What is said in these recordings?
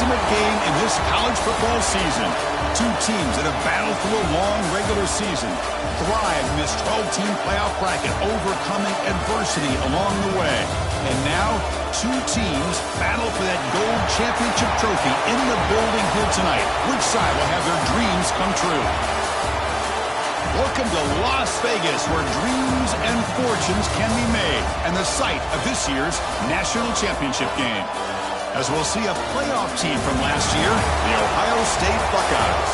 ultimate game in this college football season. Two teams that have battled through a long regular season, thrived in this 12-team playoff bracket, overcoming adversity along the way. And now, two teams battle for that gold championship trophy in the building here tonight. Which side will have their dreams come true? Welcome to Las Vegas, where dreams and fortunes can be made, and the site of this year's national championship game. As we'll see a playoff team from last year, the Ohio State Buckeyes,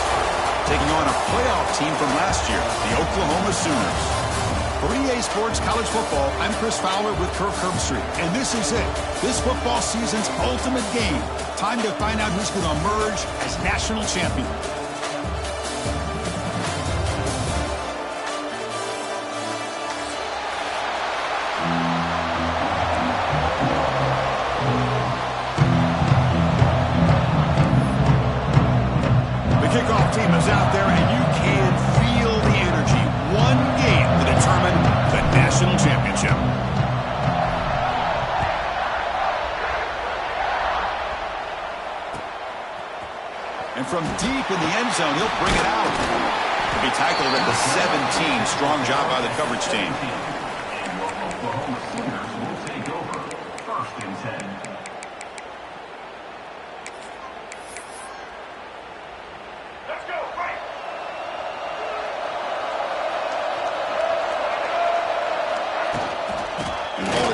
taking on a playoff team from last year, the Oklahoma Sooners. For EA Sports College Football, I'm Chris Fowler with Kirk Herbstreit, and this is it. This football season's ultimate game. Time to find out who's going to emerge as national champion. Kickoff team is out there, and you can feel the energy. One game to determine the national championship. And from deep in the end zone, he'll bring it out. He'll be tackled at the 17. Strong job by the coverage team. Oklahoma Sooners will take over 1st and 10.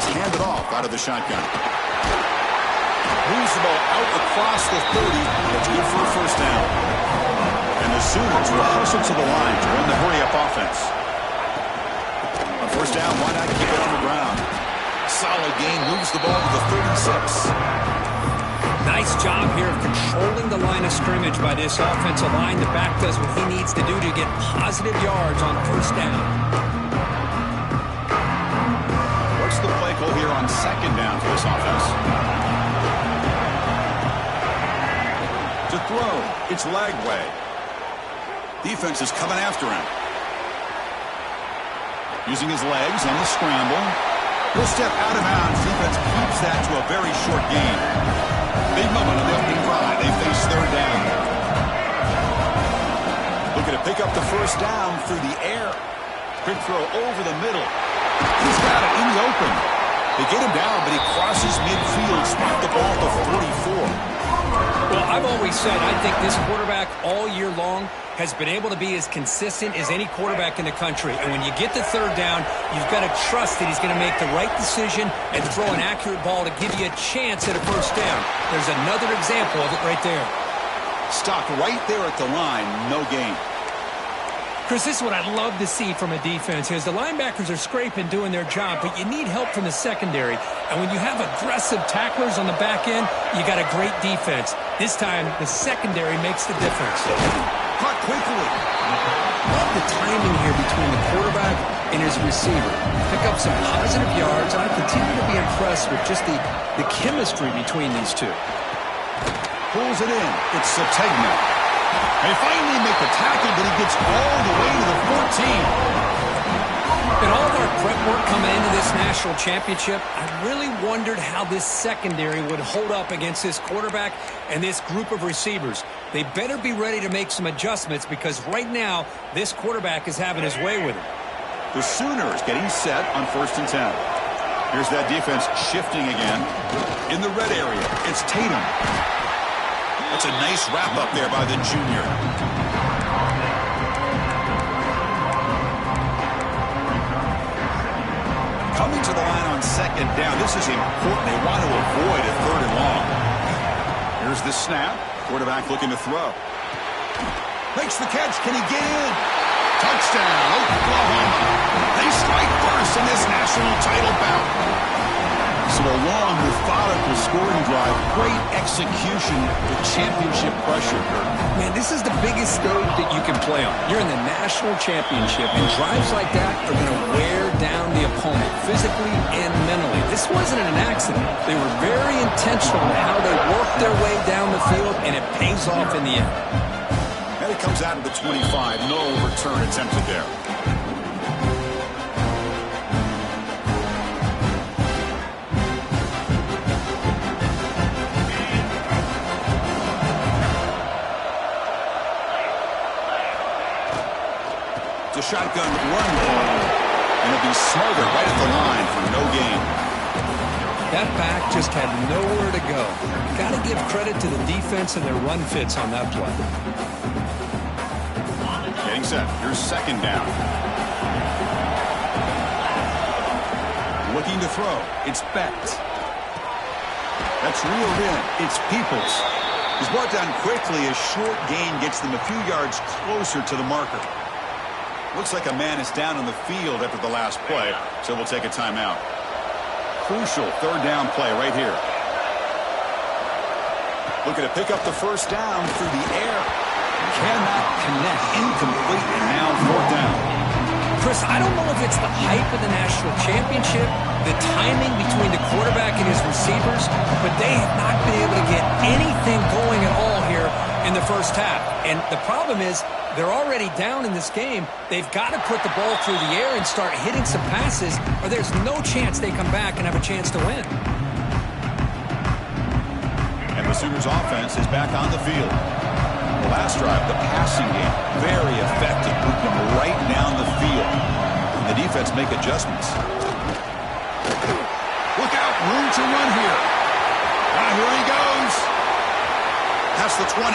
Handed off out of the shotgun. Moves the ball out across the 30. That's good for a first down. And the Sooners will hustle to the line to run the hurry-up offense. On first down, why not keep it on the ground? Solid gain, moves the ball to the 36. Nice job here of controlling the line of scrimmage by this offensive line. The back does what he needs to do to get positive yards on first down. What's the play call here on second down for this offense? To throw, it's Lagway. Defense is coming after him. Using his legs on the scramble. He'll step out of bounds. Defense keeps that to a very short gain. Big moment on the opening drive. They face third down. Looking to pick up the first down through the air. Quick throw over the middle. He's got it in the open. They get him down, but he crosses midfield, spot the ball to 44. Well, I've always said I think this quarterback all year long has been able to be as consistent as any quarterback in the country. And when you get the third down, you've got to trust that he's going to make the right decision and throw an accurate ball to give you a chance at a first down. There's another example of it right there. Stopped right there at the line, no gain. Chris, this is what I love to see from a defense is the linebackers are scraping, doing their job, but you need help from the secondary. And when you have aggressive tacklers on the back end, you got a great defense. This time, the secondary makes the difference. Caught quickly. Love the timing here between the quarterback and his receiver. Pick up some positive yards, and I continue to be impressed with just the chemistry between these two. Pulls it in. It's Sategna. They finally make the tackle, but he gets all the way to the 14. In all of our prep work coming into this national championship, I really wondered how this secondary would hold up against this quarterback and this group of receivers. They better be ready to make some adjustments because right now, this quarterback is having his way with it. The Sooners getting set on 1st and 10. Here's that defense shifting again. In the red area, it's Tatum. That's a nice wrap-up there by the junior. Coming to the line on second down. This is important. They want to avoid a third and long. Here's the snap. Quarterback looking to throw. Makes the catch. Can he get in? Touchdown, Oklahoma. They strike first in this national title bout. So a long, methodical scoring drive. Great execution with championship pressure. Man, this is the biggest stage that you can play on. You're in the national championship, and drives like that are going to wear down the opponent physically and mentally. This wasn't an accident. They were very intentional in how they worked their way down the field, and it pays off in the end. And it comes out of the 25. No return attempted there. shotgun run call. And it'll be smothered right at the line for no gain. That back just had nowhere to go. Got to give credit to the defense and their run fits on that play. Getting set. Here's second down. Looking to throw. It's Becht. That's reeled in. It's Peoples. He's brought down quickly. A short gain gets them a few yards closer to the marker. Looks like a man is down on the field after the last play, so we'll take a timeout. Crucial third down play right here. Looking to pick up the first down through the air. Cannot connect. Incomplete, and now fourth down. Chris, I don't know if it's the hype of the national championship, the timing between the quarterback and his receivers, but they have not been able to get anything going at all here in the first half. And the problem is they're already down in this game. They've got to put the ball through the air and start hitting some passes, or there's no chance they come back and have a chance to win. And the Sooners offense is back on the field. The last drive, the passing game, very effective. Moved them right down the field. And the defense make adjustments. Look out, room to run here. Here he goes. Past the 20.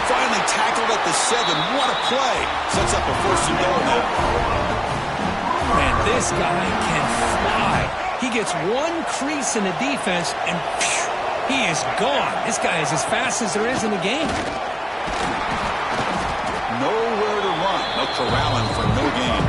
Finally tackled at the 7. What a play. Sets up a first and goal now. Man, this guy can fly. He gets one crease in the defense, and phew, he is gone. This guy is as fast as there is in the game. Nowhere to run. No corralling for no gain.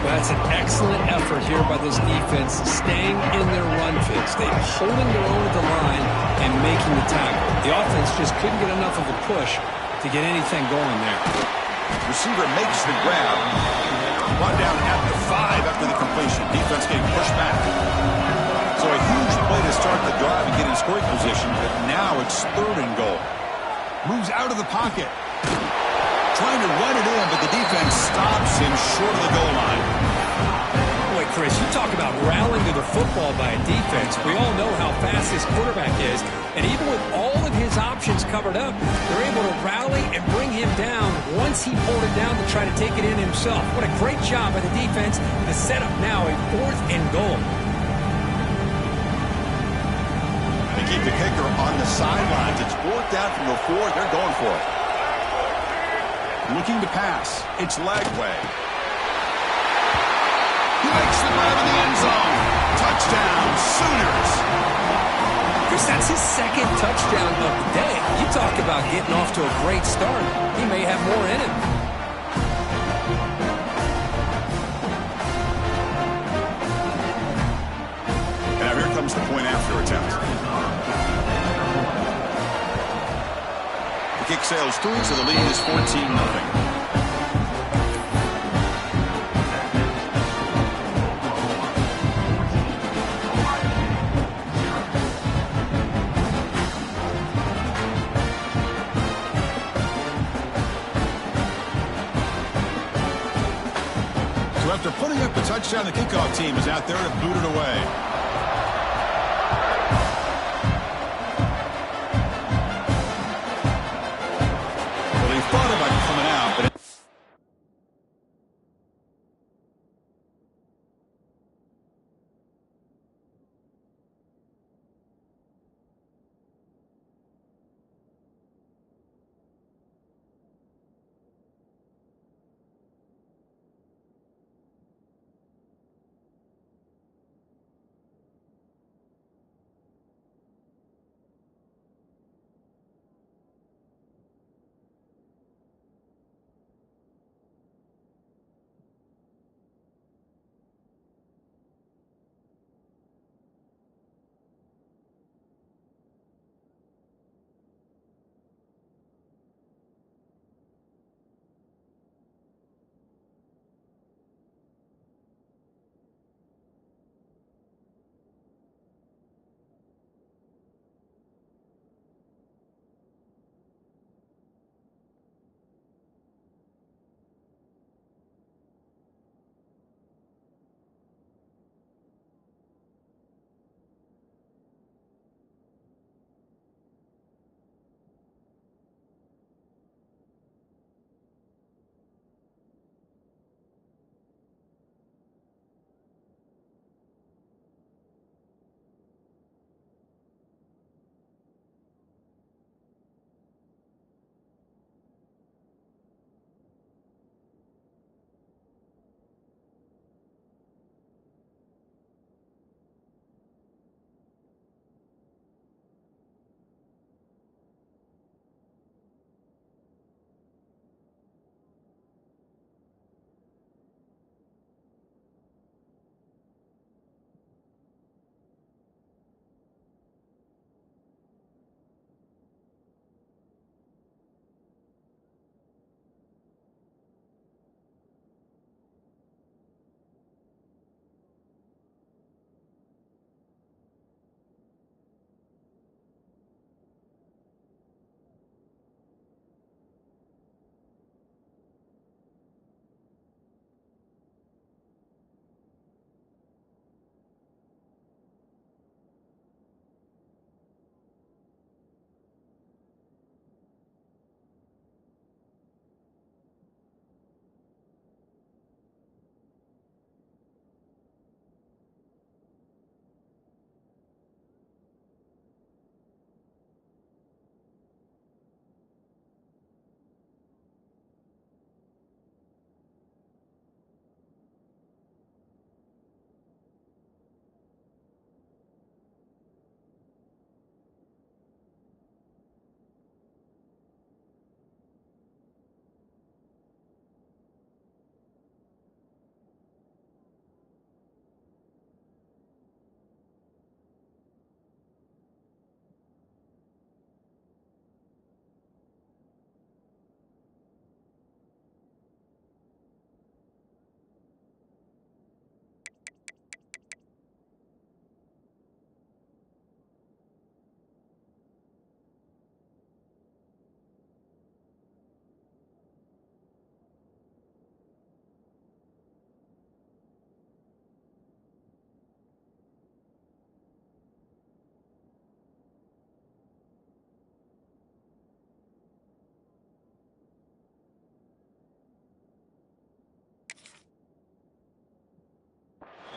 Well, that's an excellent effort here by this defense, staying in their run fits. They're holding their own at the line and making the tackle. The offense just couldn't get enough of a push to get anything going there. Receiver makes the grab. Brought down at the 5 after the completion. Defense getting pushed back. So a huge play to start the drive and get in scoring position, but now it's third and goal. Moves out of the pocket. Trying to run it in, but the defense stops him short of the goal line. Boy, Chris, you talk about rallying to the football by a defense. We all know how fast this quarterback is, and even with all of his options covered up, they're able to rally and bring him down once he pulled it down to try to take it in himself. What a great job by the defense to set up now a fourth and goal. They keep the kicker on the sidelines. It's fourth down from the 4. They're going for it. Looking to pass. It's Lagway. He makes the grab in the end zone. Touchdown, Sooners. Chris, that's his second touchdown of the day. You talk about getting off to a great start. He may have more in him. And now here comes the point after attempt. The kick sails through, so the lead is 14-0. So after putting up a touchdown, the kickoff team is out there to boot it away. Thought about coming out, but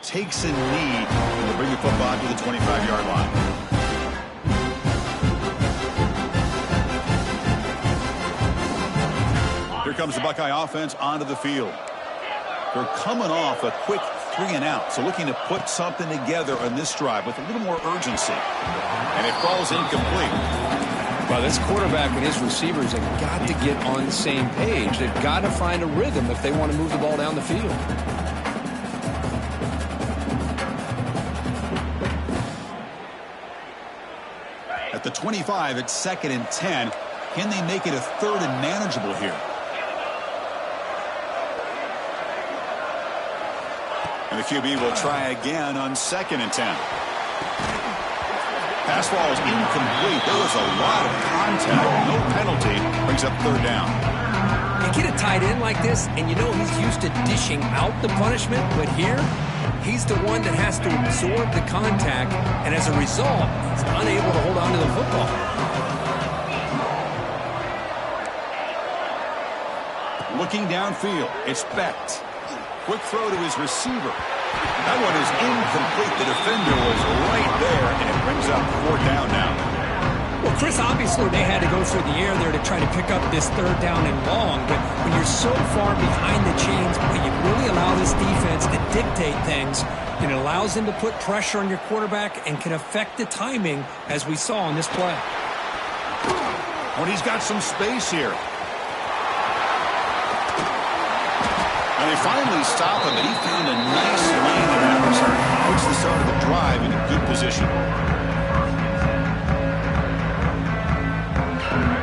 takes a knee and will bring the football to the 25-yard line. Here comes the Buckeye offense onto the field. They're coming off a quick 3-and-out, so looking to put something together on this drive with a little more urgency. And it falls incomplete. Well, this quarterback and his receivers have got to get on the same page. They've got to find a rhythm if they want to move the ball down the field. At the 25, it's 2nd and 10. Can they make it a 3rd and manageable here? And the QB will try again on 2nd and 10. Pass ball is incomplete. There was a lot of contact. No penalty. Brings up 3rd down. You get a tight end like this, and you know he's used to dishing out the punishment, but here, he's the one that has to absorb the contact, and as a result, he's unable to hold on to the football. Looking downfield, it's Becht. Quick throw to his receiver. That one is incomplete. The defender was right there, and it brings up 4th down now. Well, Chris, obviously they had to go through the air there to try to pick up this 3rd down and long, but when you're so far behind the chains, you really allow this defense to dictate things, and it allows them to put pressure on your quarterback and can affect the timing, as we saw on this play. When he's got some space here. And they finally stop him, and he found a nice lane in that return. Puts the start of the drive in a good position.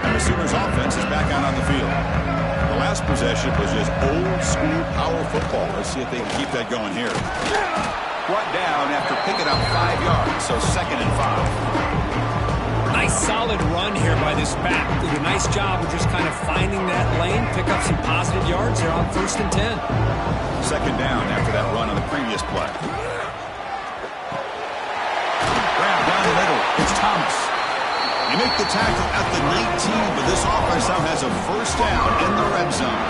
And the Sooners offense is back out on the field. The last possession was just old-school power football. Let's see if they can keep that going here. Brought down after picking up 5 yards, so 2nd and 5. Nice solid run here by this back. Did a nice job of just kind of finding that lane, pick up some positive yards there on 1st and 10. 2nd down after that run on the previous play. Grab down the middle. It's Thomas. They make the tackle at the 19, but this offense now has a 1st down in the red zone.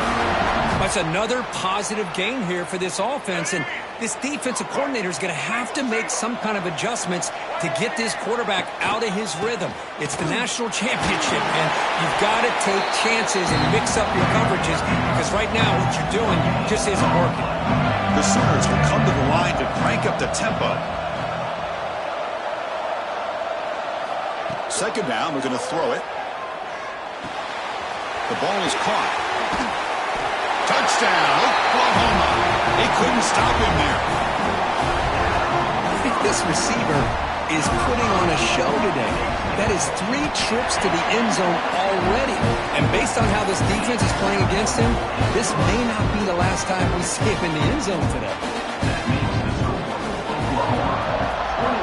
That's another positive gain here for this offense, and this defensive coordinator is going to have to make some kind of adjustments to get this quarterback out of his rhythm. It's the national championship, and you've got to take chances and mix up your coverages, because right now what you're doing just isn't working. The Sooners will come to the line to crank up the tempo. 2nd down, we're going to throw it. The ball is caught. Touchdown, Oklahoma. They couldn't stop him there. I think this receiver is putting on a show today. That is 3 trips to the end zone already. And based on how this defense is playing against him, this may not be the last time we see him in the end zone today. That means the score. Oklahoma 1,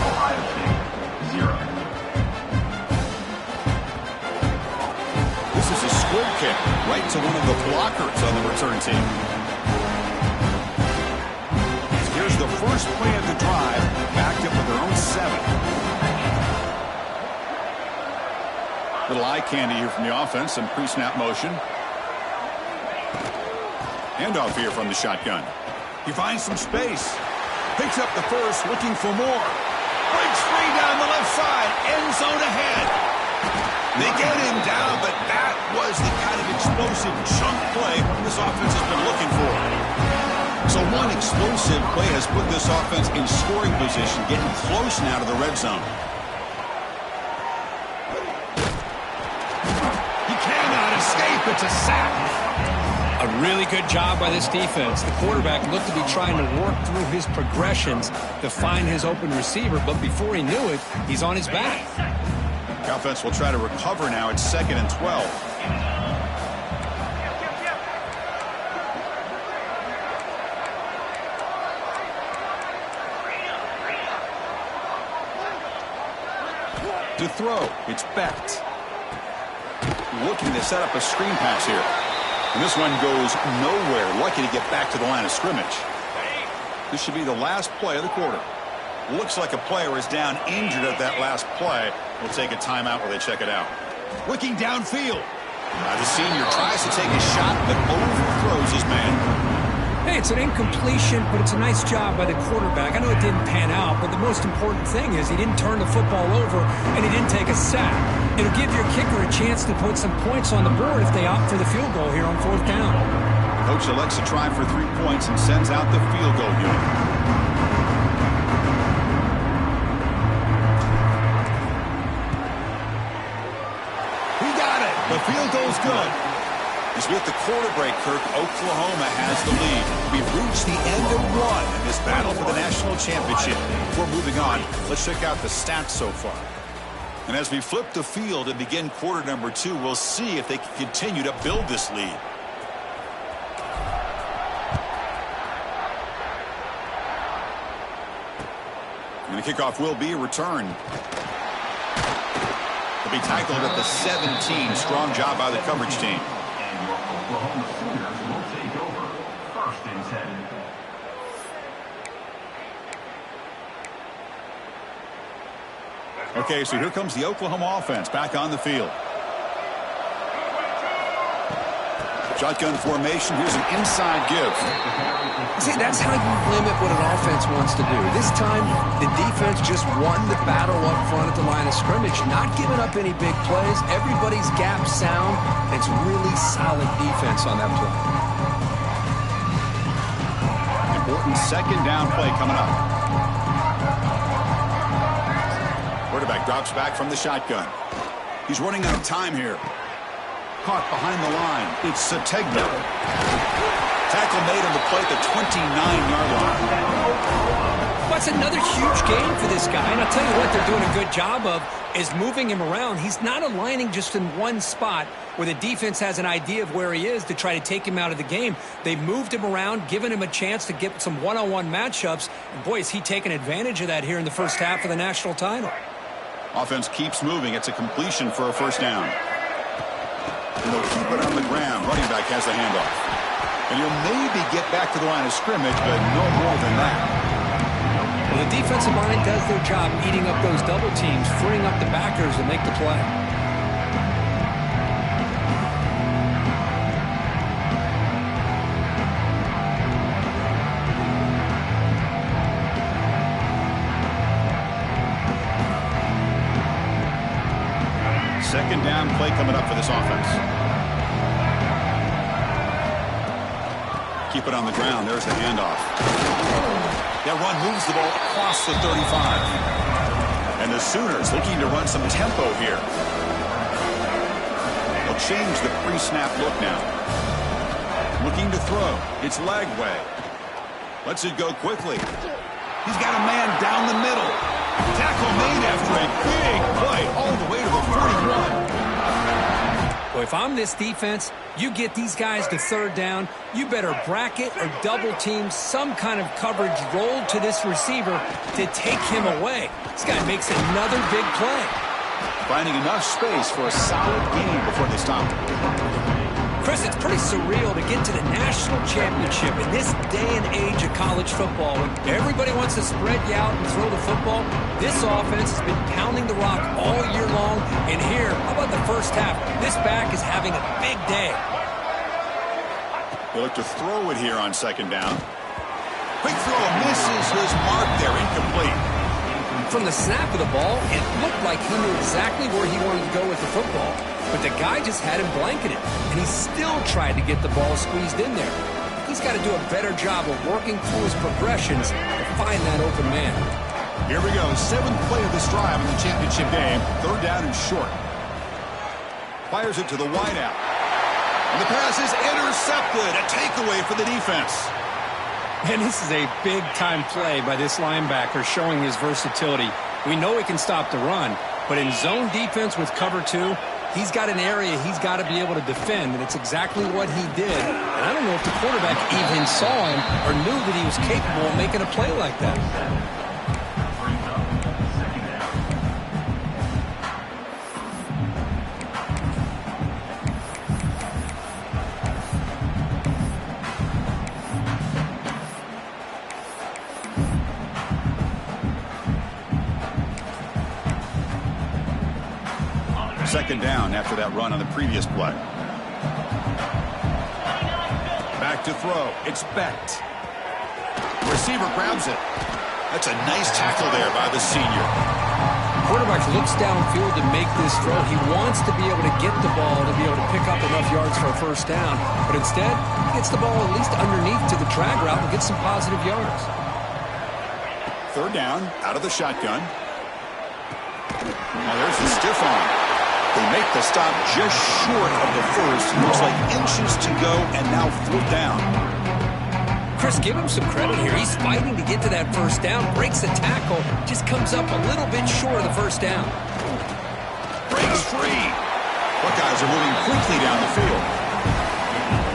Ohio State 0. This is a squib kick right to one of the blockers on the return team. Here's the first play of the drive, backed up with their own 7. Little eye candy here from the offense, some pre-snap motion. Handoff here from the shotgun. He finds some space. Picks up the first, looking for more. Breaks free down the left side, end zone ahead. They get him down, but that was the kind of explosive chunk play this offense has been looking for. So one explosive play has put this offense in scoring position, getting close now to the red zone. He cannot escape. It's a sack. A really good job by this defense. The quarterback looked to be trying to work through his progressions to find his open receiver, but before he knew it, he's on his back. The offense will try to recover now. It's 2nd and 12. To throw, it's Becht. Looking to set up a screen pass here. And this one goes nowhere. Lucky to get back to the line of scrimmage. This should be the last play of the quarter. Looks like a player is down injured at that last play. We'll take a timeout while they check it out. Looking downfield. The senior tries to take a shot, but overthrows his man. Hey, it's an incompletion, but it's a nice job by the quarterback. I know it didn't pan out, but the most important thing is he didn't turn the football over and he didn't take a sack. It'll give your kicker a chance to put some points on the board if they opt for the field goal here on 4th down. Coach elects to try for 3 points and sends out the field goal unit. He got it. The field goal's good. As we hit the quarter break, Kirk, Oklahoma has the lead. We've reached the end of one in this battle for the national championship. Before moving on, let's check out the stats so far. And as we flip the field and begin quarter number 2, we'll see if they can continue to build this lead. And the kickoff will be a return. He'll be tackled at the 17. Strong job by the coverage team. Oklahoma Sooners will take over 1st and 10. Okay, so here comes the Oklahoma offense back on the field. Shotgun formation. Here's an inside give. See, that's how you limit what an offense wants to do. This time, the defense just won the battle up front at the line of scrimmage, not giving up any big plays. Everybody's gap sound. It's really solid defense on that play. Important second down play coming up. Quarterback drops back from the shotgun. He's running out of time here. Caught behind the line. It's Sategna. Tackle made on the play at the 29-yard line. That's another huge game for this guy. And I'll tell you what they're doing a good job of is moving him around. He's not aligning just in one spot where the defense has an idea of where he is to try to take him out of the game. They've moved him around, given him a chance to get some one-on-one matchups. And boy, is he taking advantage of that here in the first half of the national title. Offense keeps moving. It's a completion for a first down. And they'll keep it on the ground. Running back has the handoff. And he'll maybe get back to the line of scrimmage, but no more than that. Well, the defensive line does their job eating up those double teams, freeing up the backers to make the play. Second down play coming up for this offense. Keep it on the ground. There's the handoff. That run moves the ball across the 35. And the Sooners looking to run some tempo here. They'll change the pre-snap look now. Looking to throw. It's Lagway. Lets it go quickly. He's got a man down the middle. Tackle made after a big play all the way to the 41. Well, if I'm this defense, you get these guys to third down, you better bracket or double team some kind of coverage roll to this receiver to take him away. This guy makes another big play. Finding enough space for a solid game before they stop. Chris, it's pretty surreal to get to the national championship in this day and age of college football. When everybody wants to spread you out and throw the football, this offense has been pounding the rock all year long. And here, how about the first half? This back is having a big day. They look to throw it here on second down. Quick throw misses his mark there, incomplete. From the snap of the ball, it looked like he knew exactly where he wanted to go with the football. But the guy just had him blanketed, and he still tried to get the ball squeezed in there. He's got to do a better job of working through his progressions to find that open man. Here we go, 7th play of this drive in the championship game. Third down and short. Fires it to the wideout. And the pass is intercepted. A takeaway for the defense. And this is a big-time play by this linebacker showing his versatility. We know he can stop the run, but in zone defense with cover 2, he's got an area he's got to be able to defend, and it's exactly what he did. And I don't know if the quarterback even saw him or knew that he was capable of making a play like that. Second down after that run on the previous play. Back to throw. It's Becht. Receiver grabs it. That's a nice tackle there by the senior. Quarterback looks downfield to make this throw. He wants to be able to get the ball to be able to pick up enough yards for a first down. But instead, he gets the ball at least underneath to the drag route and gets some positive yards. Third down, out of the shotgun. Now there's the stiff arm. They make the stop just short of the first. Looks like inches to go, and now fourth down. Chris, give him some credit here. He's fighting to get to that first down, breaks the tackle, just comes up a little bit short of the first down. Breaks free. Buckeyes are moving quickly down the field.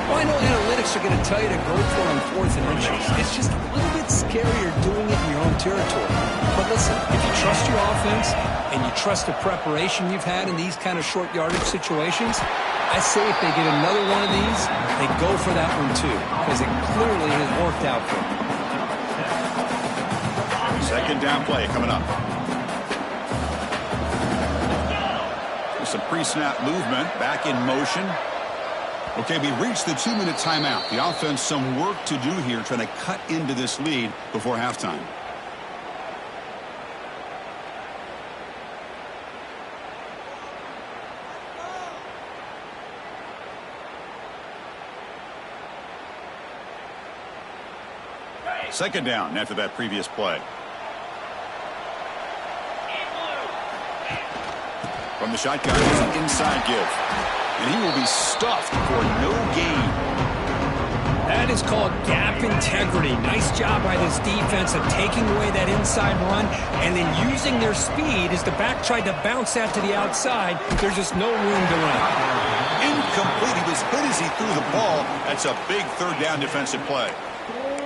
Well, I know analytics are going to tell you to go for it on 4th and inches. It's just a little bit scarier doing it in your own territory. But listen, if you trust your offense and you trust the preparation you've had in these kind of short yardage situations, I say if they get another one of these, they go for that one too, because it clearly has worked out for them. Second down play coming up. There's some pre-snap movement, back in motion. Okay, we reached the 2-minute timeout. The offense some work to do here, trying to cut into this lead before halftime. Second down after that previous play. From the shotgun, it's an inside give. And he will be stuffed for no gain. That is called gap integrity. Nice job by this defense of taking away that inside run and then using their speed as the back tried to bounce that to the outside. There's just no room to run. Incomplete. He was hit as he threw the ball. That's a big third down defensive play.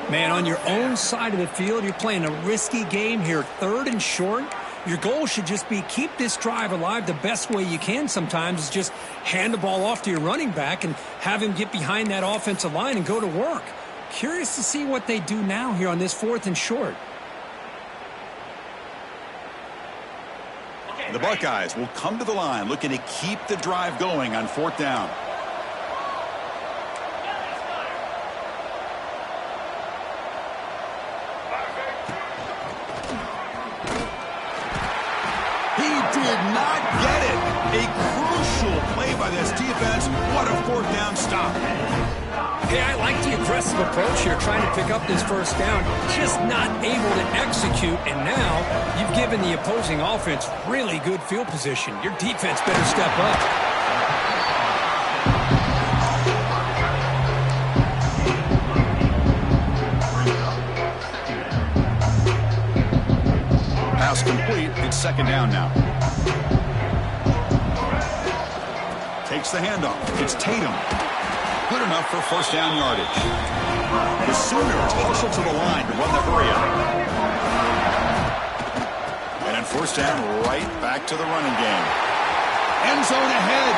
Man, on your own side of the field, you're playing a risky game here. 3rd and short. Your goal should just be keep this drive alive the best way you can sometimes is just hand the ball off to your running back and have him get behind that offensive line and go to work. Curious to see what they do now here on this 4th and short. The Buckeyes will come to the line looking to keep the drive going on 4th down. Did not get it. A crucial play by this defense. What a 4th down stop. Hey, I like the aggressive approach here, trying to pick up this first down, just not able to execute, and now you've given the opposing offense really good field position. Your defense better step up. Pass complete. It's second down now. Takes the handoff. It's Tatum. Good enough for first down yardage. The Sooners hustle to the line to run the hurry up. And on first down, right back to the running game. End zone ahead.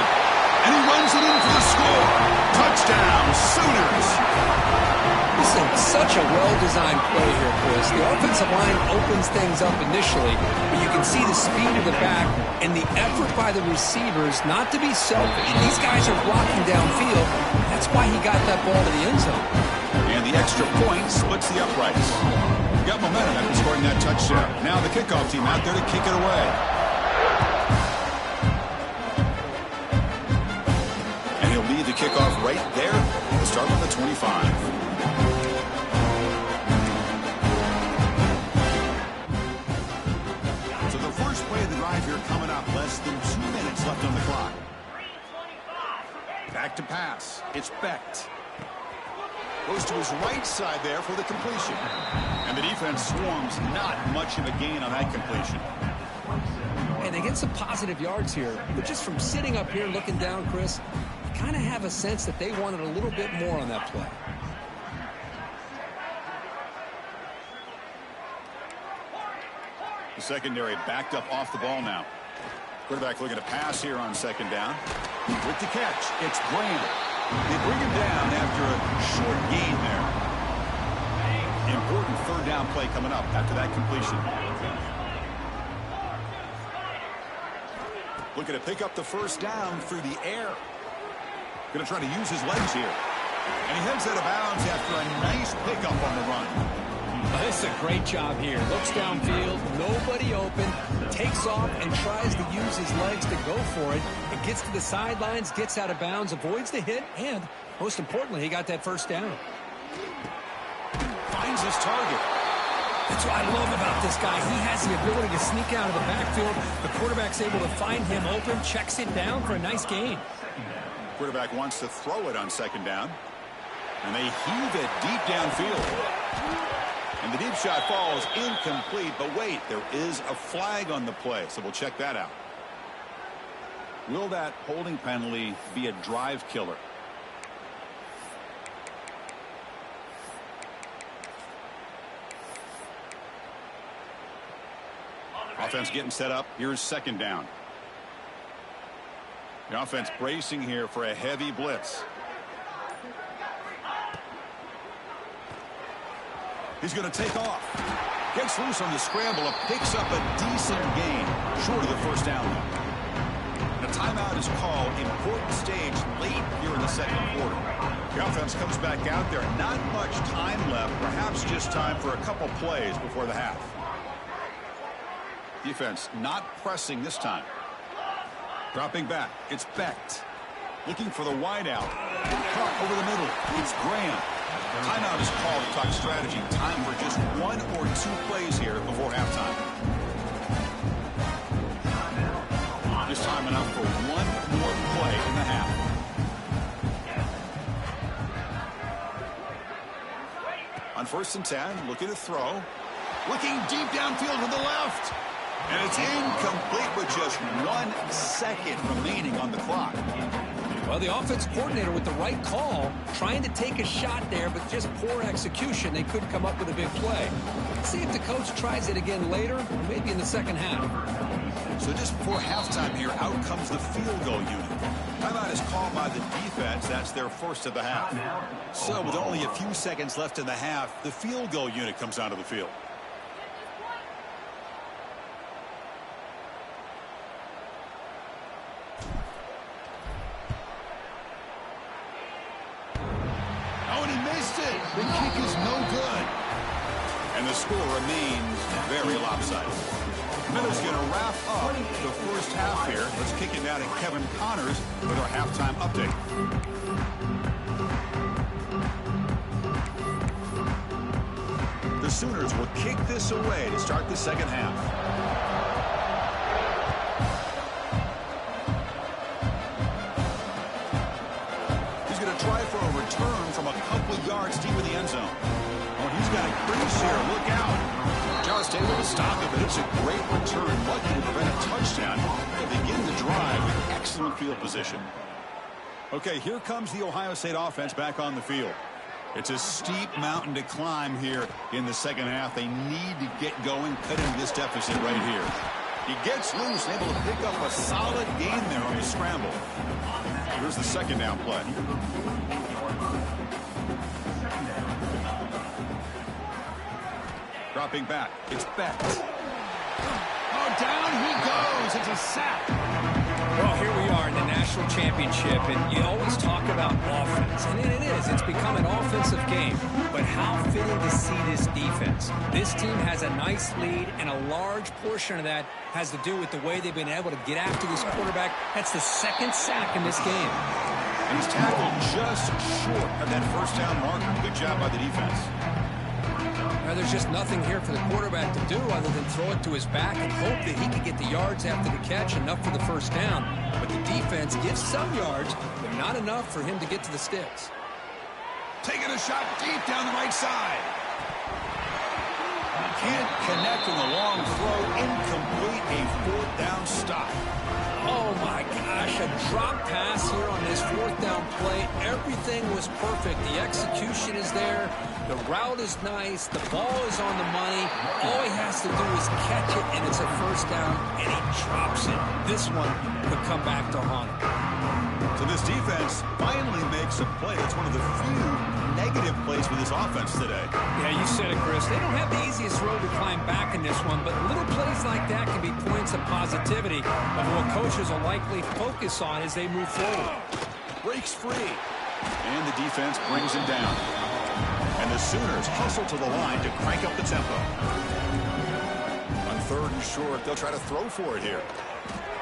And he runs it in for the score. Touchdown, Sooners. Listen, such a well-designed play here, Chris. The offensive line opens things up initially, but you can see the speed of the back and the effort by the receivers not to be selfish. These guys are blocking downfield. That's why he got that ball to the end zone. And the extra point splits the uprights. Got momentum after scoring that touchdown. Now the kickoff team out there to kick it away. And he'll lead the kickoff right there. We'll start with the 25. Here coming up, less than 2 minutes left on the clock. Back to pass. It's Becht. Goes to his right side there for the completion. And the defense swarms. Not much of a gain on that completion. And they get some positive yards here. But just from sitting up here looking down, Chris, you kind of have a sense that they wanted a little bit more on that play. The secondary backed up off the ball now. Quarterback looking to pass here on second down. With the catch, it's Graham. They bring him down after a short gain there. Important third down play coming up after that completion. Looking to pick up the first down through the air. Going to try to use his legs here. And he heads out of bounds after a nice pickup on the run. This is a great job here. Looks downfield, nobody open, takes off and tries to use his legs to go for it. It gets to the sidelines, gets out of bounds, avoids the hit, and most importantly, he got that first down. Finds his target. That's what I love about this guy. He has the ability to sneak out of the backfield. The quarterback's able to find him open, checks it down for a nice gain. Quarterback wants to throw it on second down. And they heave it deep downfield. And the deep shot falls incomplete. But wait, there is a flag on the play, so we'll check that out. Will that holding penalty be a drive killer? Offense getting set up. Here's second down. The offense bracing here for a heavy blitz. He's going to take off. Gets loose on the scramble. Picks up a decent gain. Short of the first down, though. The timeout is called. Important stage late here in the second quarter. The offense comes back out there. Not much time left. Perhaps just time for a couple plays before the half. Defense not pressing this time. Dropping back. It's Becht. Looking for the wideout. Caught over the middle. It's Graham. Timeout is called to talk strategy. Time for just one or two plays here before halftime. This time enough for one more play in the half. On 1st and 10, looking to throw. Looking deep downfield to the left. And it's incomplete with just 1 second remaining on the clock. Well, the offense coordinator with the right call, trying to take a shot there, but just poor execution. They couldn't come up with a big play. Let's see if the coach tries it again later, or maybe in the second half. So just before halftime here, out comes the field goal unit. Timeout is called by the defense. That's their first of the half. So with only a few seconds left in the half, the field goal unit comes onto the field. The kick is no good. And the score remains very lopsided. Miller's going to wrap up the first half here. Let's kick it down to Kevin Connors with our halftime update. The Sooners will kick this away to start the second half. Try for a return from a couple yards deep in the end zone. Oh, he's got a crease here. Look out. Just able to stop it, but it's a great return. Lucky to prevent a touchdown and begin the drive with excellent field position. Okay, here comes the Ohio State offense back on the field. It's a steep mountain to climb here in the second half. They need to get going, cut into this deficit right here. He gets loose, able to pick up a solid gain there on the scramble. Here's the second down play. Dropping back. It's Becht. Oh, down he goes. It's a sack. Well, here we are in the national championship, and you always talk about offense. And it is. It's become an offensive game. But how fitting to see this defense. This team has a nice lead, and a large portion of that has to do with the way they've been able to get after this quarterback. That's the second sack in this game. And he's tackled just short of that first down marker. Good job by the defense. Now, there's just nothing here for the quarterback to do other than throw it to his back and hope that he can get the yards after the catch, enough for the first down. But the defense gives some yards, but not enough for him to get to the sticks. Taking a shot deep down the right side. Can't connect on the long throw. Incomplete. A fourth down stop. Oh, my gosh. A drop pass here on this fourth down play. Everything was perfect. The execution is there. The route is nice. The ball is on the money. All he has to do is catch it, and it's a first down, and he drops it. This one could come back to haunt him. So this defense finally makes a play. That's one of the few negative plays for this offense today. Yeah, you said it, Chris. They don't have the easiest road to climb back in this one, but little plays like that can be points of positivity of what coaches will likely focus on as they move forward. Breaks free. And the defense brings him down. And the Sooners hustle to the line to crank up the tempo. On 3rd and short, they'll try to throw for it here.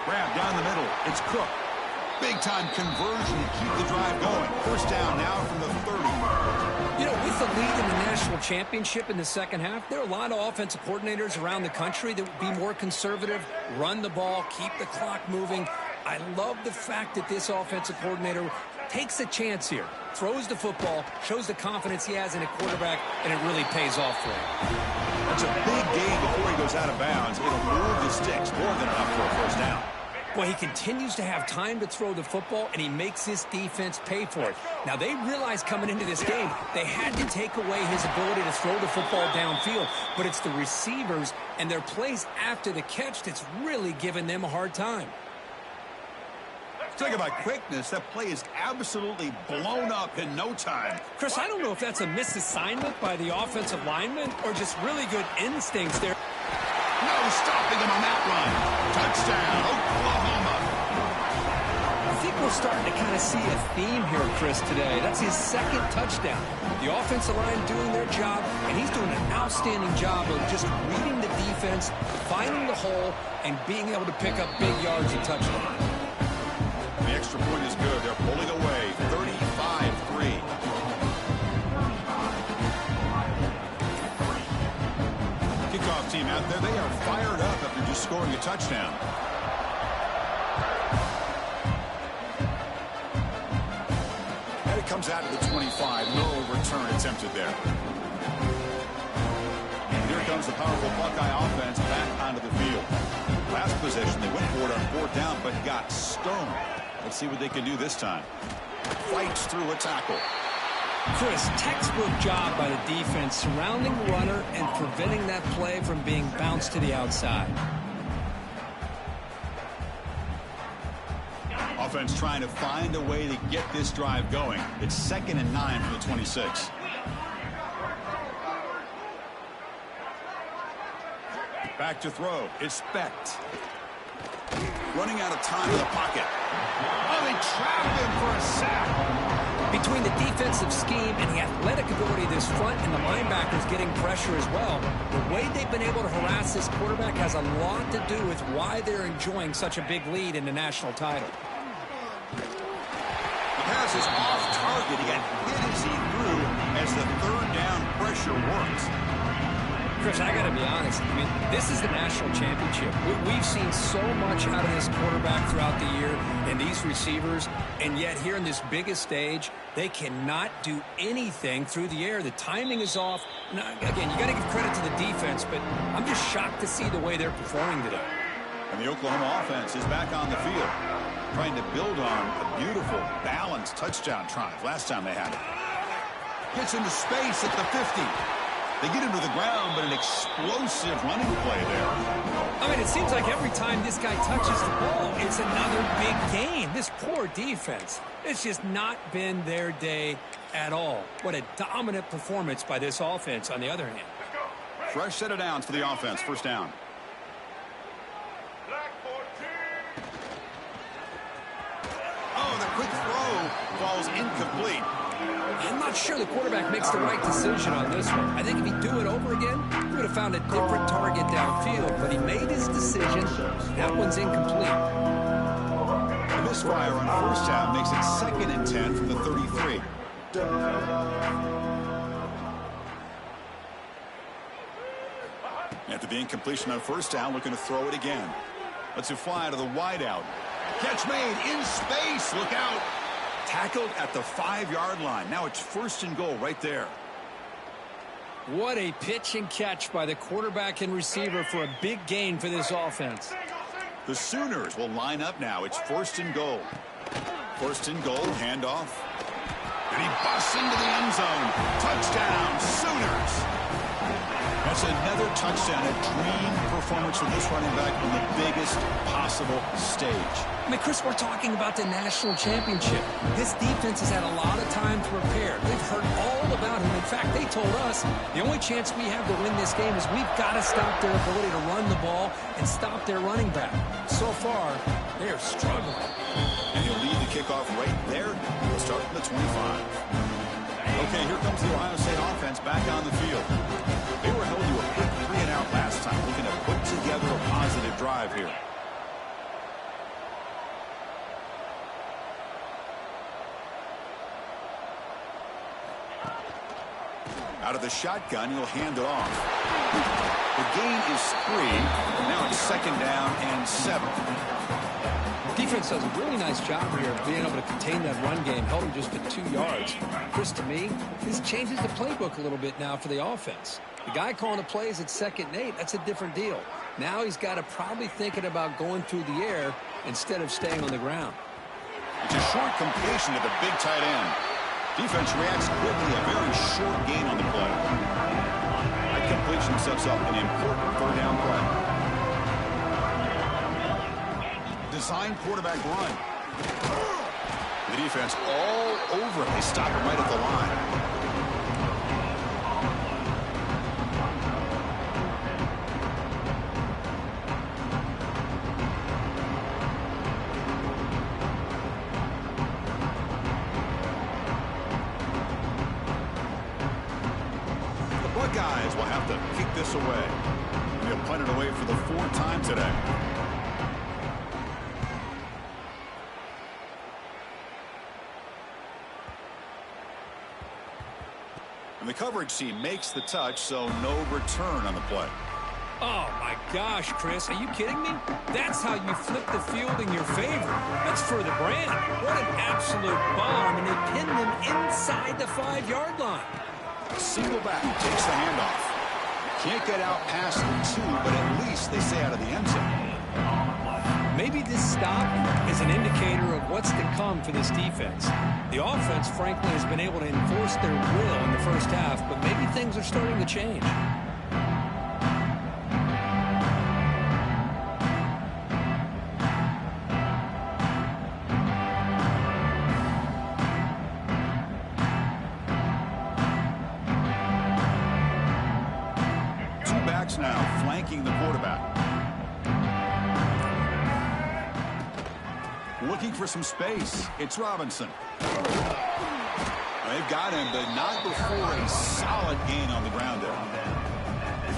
Grab down the middle. It's Cook. Big-time conversion to keep the drive going. 1st down now from the 30. You know, with the lead in the national championship in the second half, there are a lot of offensive coordinators around the country that would be more conservative, run the ball, keep the clock moving. I love the fact that this offensive coordinator takes a chance here, throws the football, shows the confidence he has in a quarterback, and it really pays off for him. That's a big gain before he goes out of bounds. It'll move the sticks more than enough for a 1st down. Well, he continues to have time to throw the football, and he makes his defense pay for it. Now, they realized coming into this game they had to take away his ability to throw the football downfield, but it's the receivers and their plays after the catch that's really giving them a hard time. Talk about quickness. That play is absolutely blown up in no time. Chris, I don't know if that's a misassignment by the offensive lineman or just really good instincts there. No stopping him on that run. Touchdown, Oklahoma. I think we're starting to kind of see a theme here, Chris, today. That's his 2nd touchdown. The offensive line doing their job, and he's doing an outstanding job of just reading the defense, finding the hole, and being able to pick up big yards and touchdowns. The extra point is good. They're pulling away. 35-3. Kickoff team out there. They are fired up after just scoring a touchdown. And it comes out to the 25. No return attempted there. And here comes the powerful Buckeye offense back onto the field. Last possession, they went for it on 4th down, but got stoned. Let's see what they can do this time. Fights through a tackle. Chris, textbook job by the defense surrounding the runner and preventing that play from being bounced to the outside. Offense trying to find a way to get this drive going. It's 2nd and 9 from the 26. Back to throw. It's Specht. Running out of time in the pocket. Oh, they trapped him for a sack. Between the defensive scheme and the athletic ability of this front and the linebackers getting pressure as well, the way they've been able to harass this quarterback has a lot to do with why they're enjoying such a big lead in the national title. The pass is off target. He got hit as he threw as the 3rd down pressure works. Chris, I got to be honest. I mean, this is the national championship. We've seen so much out of this quarterback throughout the year and these receivers, and yet here in this biggest stage, they cannot do anything through the air. The timing is off. Now, again, you got to give credit to the defense, but I'm just shocked to see the way they're performing today. And the Oklahoma offense is back on the field, trying to build on a beautiful, balanced touchdown drive last time they had it. Gets into space at the 50. They get him to the ground, but an explosive running play there. I mean, it seems like every time this guy touches the ball, it's another big gain. This poor defense, it's just not been their day at all. What a dominant performance by this offense on the other hand. Fresh set of downs for the offense. 1st down. Oh, the quick throw falls incomplete. I'm not sure the quarterback makes the right decision on this one. I think if he'd do it over again, he would have found a different target downfield, but he made his decision. That one's incomplete. The misfire on 1st down makes it 2nd and 10 from the 33. After the incompletion on 1st down, looking to throw it again. Let's it fly to the wideout. Catch made in space. Look out. Tackled at the 5-yard line. Now it's 1st and goal right there. What a pitch and catch by the quarterback and receiver for a big gain for this offense. The Sooners will line up now. It's 1st and goal. 1st and goal, handoff. And he busts into the end zone. Touchdown, Sooners. That's another touchdown, a dream performance from this running back on the biggest possible stage. I mean, Chris, we're talking about the national championship. This defense has had a lot of time to prepare. They've heard all about him. In fact, they told us the only chance we have to win this game is we've got to stop their ability to run the ball and stop their running back. So far, they are struggling. And he'll lead the kickoff right there. Let's start from the 25. Okay, here comes the Ohio State offense back on the field. They were held to a quick 3-and-out last time, looking to put together a positive drive here. Out of the shotgun, he'll hand it off. The gain is 3. Now it's 2nd down and 7. Defense does a really nice job here of being able to contain that run game, held him just to 2 yards. Chris, to me, this changes the playbook a little bit now for the offense. The guy calling the plays at 2nd and 8, that's a different deal. Now he's got to probably thinking about going through the air instead of staying on the ground. It's a short completion to the big tight end. Defense reacts quickly, a very short gain on the play. That completion sets up an important 3rd down play. Design quarterback run. The defense all over him. They stop him right at the line. The Buckeyes will have to kick this away. They'll punt it away for the 4th time today. And the coverage team makes the touch, so no return on the play. Oh, my gosh, Chris. Are you kidding me? That's how you flip the field in your favor. That's for the brand. What an absolute bomb, and they pin them inside the 5-yard line. Single back takes the handoff. Can't get out past the 2, but at least they stay out of the end zone. Maybe this stop is an indicator of what's to come for this defense. The offense, frankly, has been able to enforce their will in the first half, but maybe things are starting to change. Two backs now flanking the quarterback. Looking for some space. It's Robinson. They've got him, but not before a solid gain on the ground there.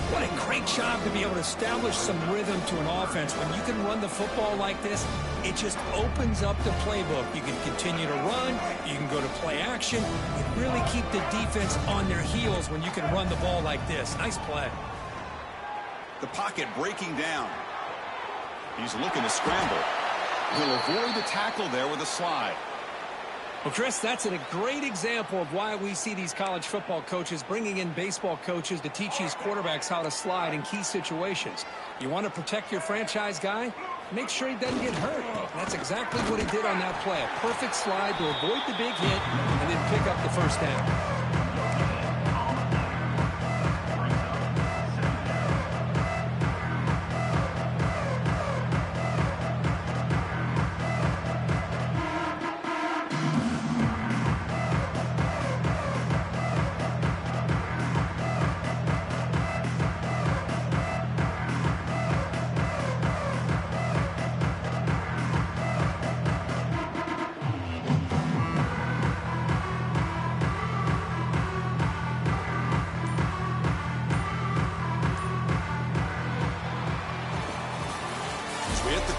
What a great job to be able to establish some rhythm to an offense. When you can run the football like this, it just opens up the playbook. You can continue to run. You can go to play action. You really keep the defense on their heels when you can run the ball like this. Nice play. The pocket breaking down. He's looking to scramble. He'll avoid the tackle there with a slide. Well, Chris, that's a great example of why we see these college football coaches bringing in baseball coaches to teach these quarterbacks how to slide in key situations. You want to protect your franchise guy? Make sure he doesn't get hurt. That's exactly what he did on that play. A perfect slide to avoid the big hit and then pick up the 1st down.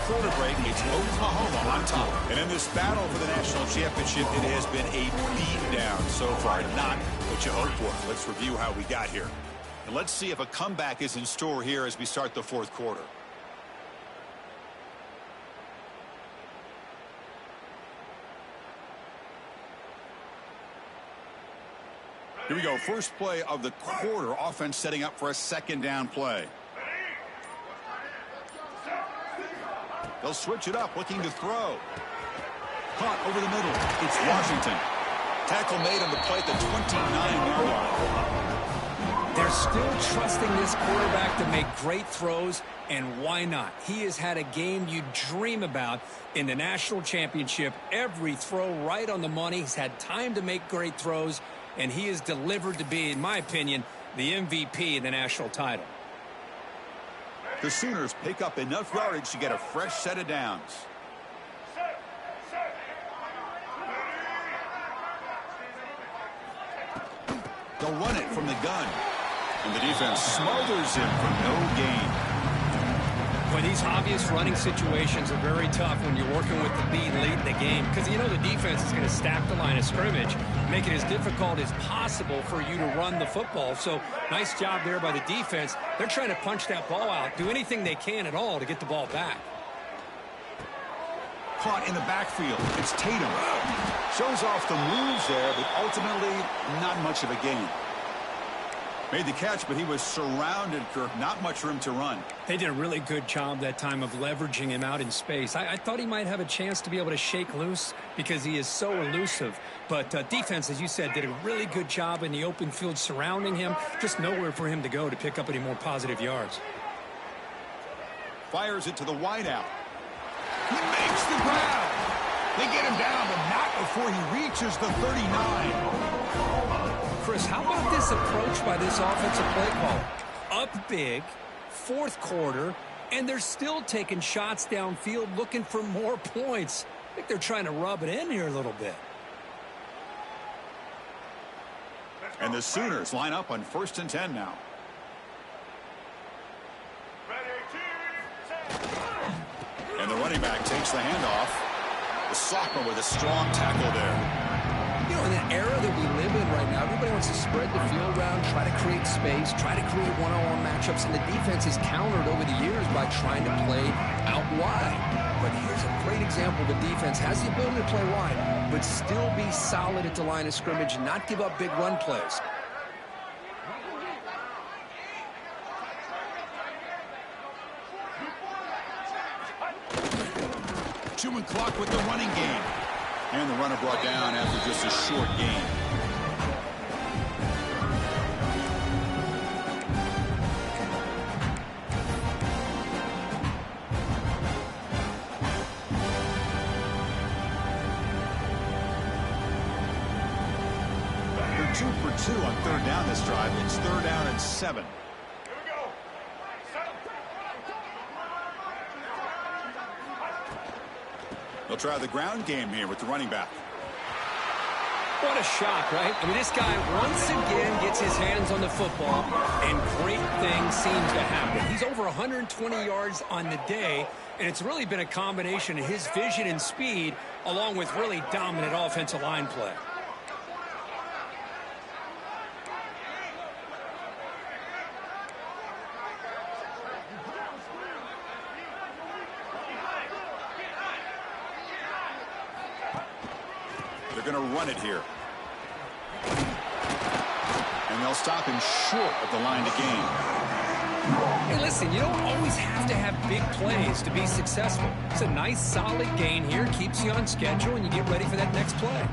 Quarter break, it's Oklahoma on top. And in this battle for the national championship, it has been a beatdown so far. Not what you hoped for. Let's review how we got here. And let's see if a comeback is in store here as we start the 4th quarter. Here we go. First play of the quarter. Offense setting up for a 2nd down play. They'll switch it up, looking to throw. Caught over the middle. It's Washington. Tackle made on the play at the 29-yard line. They're still trusting this quarterback to make great throws, and why not? He has had a game you dream about in the national championship. Every throw right on the money. He's had time to make great throws, and he is delivered to be, in my opinion, the MVP in the national title. The Sooners pick up enough yardage to get a fresh set of downs. They'll run it from the gun. And the defense smothers him for no gain. Well, these obvious running situations are very tough when you're working with the lead late in the game because you know the defense is going to stack the line of scrimmage, make it as difficult as possible for you to run the football. So nice job there by the defense. They're trying to punch that ball out, do anything they can at all to get the ball back. Caught in the backfield. It's Tatum. Shows off the moves there, but ultimately not much of a gain. Made the catch, but he was surrounded, Kirk. Not much room to run. They did a really good job that time of leveraging him out in space. I thought he might have a chance to be able to shake loose because he is so elusive. But defense, as you said, did a really good job in the open field surrounding him. Just nowhere for him to go to pick up any more positive yards. Fires it to the wideout. He makes the grab. They get him down, but not before he reaches the 39. Chris, how about this approach by this offensive play caller? Up big, fourth quarter, and they're still taking shots downfield looking for more points. I think they're trying to rub it in here a little bit. And the Sooners line up on 1st and 10 now. And the running back takes the handoff. The sophomore with a strong tackle there. You know, in the era that we live in right now, everybody wants to spread the field around, try to create space, try to create one-on-one matchups, and the defense is countered over the years by trying to play out wide. But here's a great example. The defense has the ability to play wide, but still be solid at the line of scrimmage and not give up big run plays. Chewing clock with the running game. And the runner brought down after just a short gain. They're 2 for 2 on third down this drive. It's third down and 7. They'll try the ground game here with the running back. What a shot, right? I mean, this guy once again gets his hands on the football, and great things seem to happen. He's over 120 yards on the day, and it's really been a combination of his vision and speed along with really dominant offensive line play. They're going to run it here. And they'll stop him short of the line to gain. Hey, listen, you don't always have to have big plays to be successful. It's a nice, solid gain here. Keeps you on schedule, and you get ready for that next play.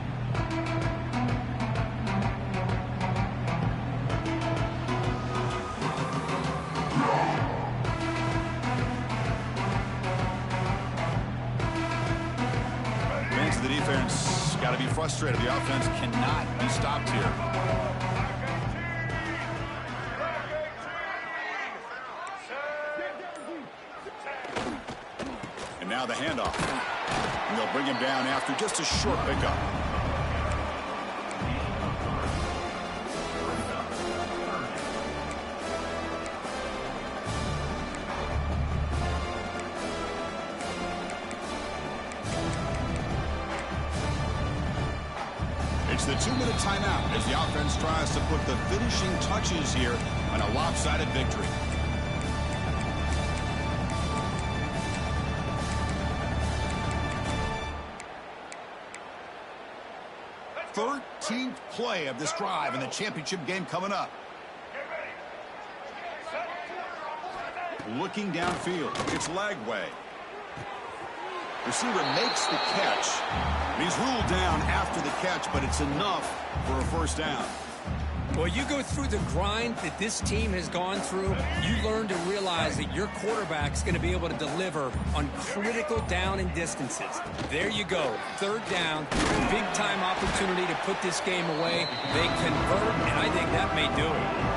Fans of the defense got to be frustrated. The offense cannot be stopped here. And now the handoff. And they'll bring him down after just a short pickup. It's the 2-minute timeout as the offense tries to put the finishing touches here on a lopsided victory. Thirteenth play of this drive in the championship game coming up. Looking downfield. It's leg way. Receiver makes the catch. He's ruled down after the catch, but it's enough for a first down. Well, you go through the grind that this team has gone through, you learn to realize that your quarterback's going to be able to deliver on critical down and distances. There you go. Third down, big-time opportunity to put this game away. They convert, and I think that may do it.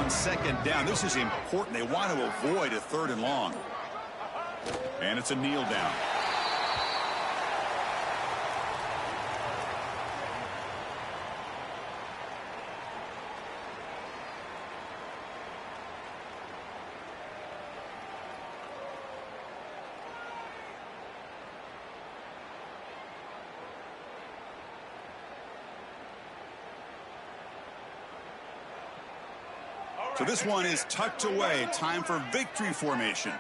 on 2nd down. This is important. They want to avoid a 3rd and long. And it's a kneel down. So this one is tucked away. Time for victory formation.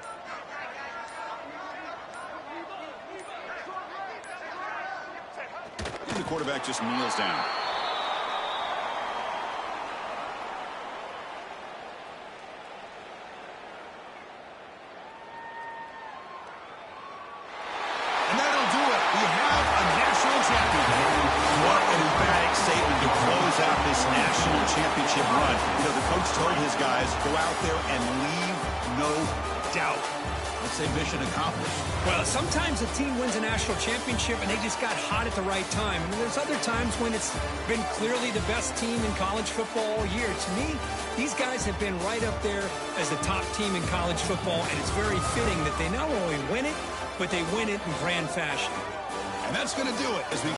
And the quarterback just kneels down. And that'll do it. We have a national champion. What an emphatic statement to close out this national championship run. You know, the coach told his guys, go out there and leave no doubt. Let's say mission accomplished. Well, sometimes a team wins a national championship and they just got hot at the right time. I mean, there's other times when it's been clearly the best team in college football all year. To me, these guys have been right up there as the top team in college football, and it's very fitting that they not only win it, but they win it in grand fashion. And that's going to do it as we